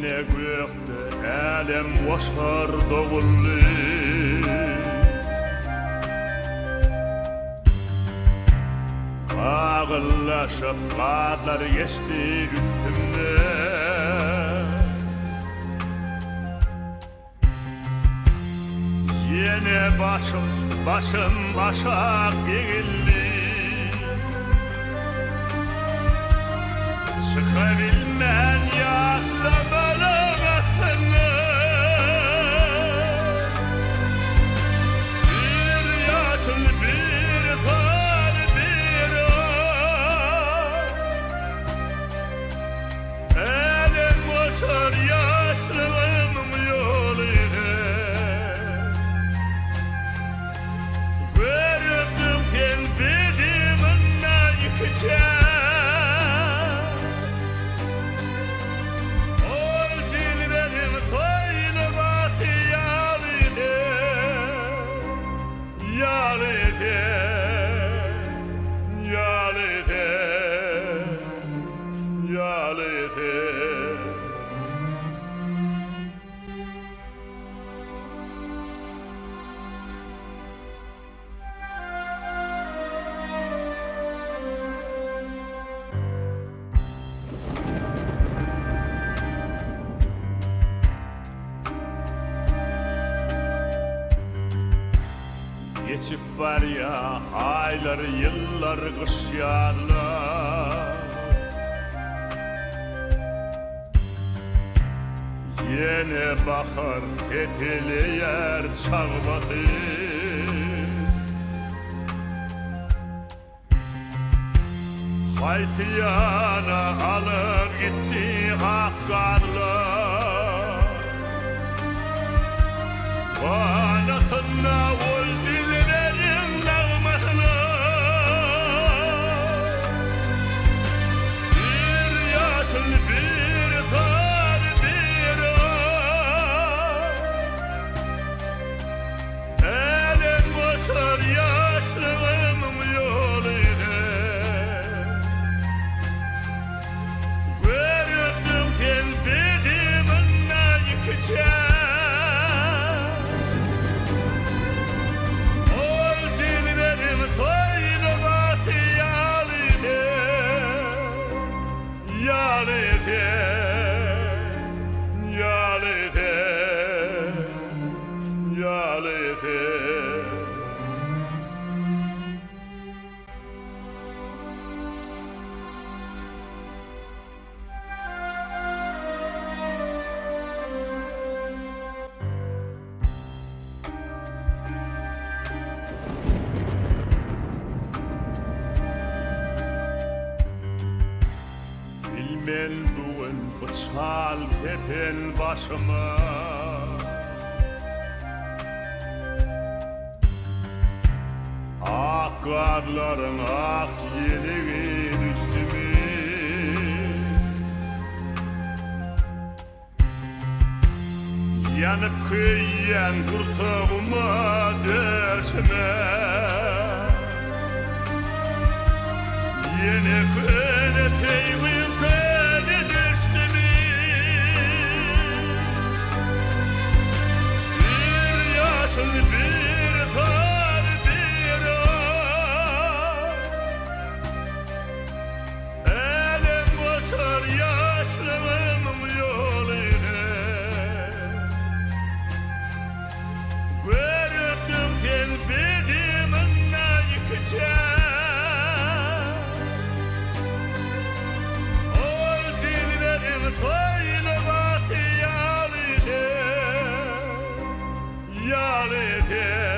Yine gökte elem başar doğullu, ağırlaşıp kadlar geçti üstümden. Yine başım başa eğildi, çıkabilmen yaklamalı vatını. Bir yaşıl bir far bir o, elim motor yaşlığım yoluydu. Gördüm kelbediminle yıkacağım. Geçip var ya aylar yıllar kış yarlar, yine bakar tepeleyer çağladı. Hayfiyana alır gitti hakkarlar, vanatına öldü. Bilmel bugün bıçal tepen başıma, ak karların ak yeliği düştü mü? Yanıp kıyıyan kurtağıma dersime, yine köle peygin köle düştü mü? Bir yaşıl bir far bir o, elim motor yaşlığım yoluydu. Gördüm kelbediminle yıkacağım. Koynu batı yalide, yalide.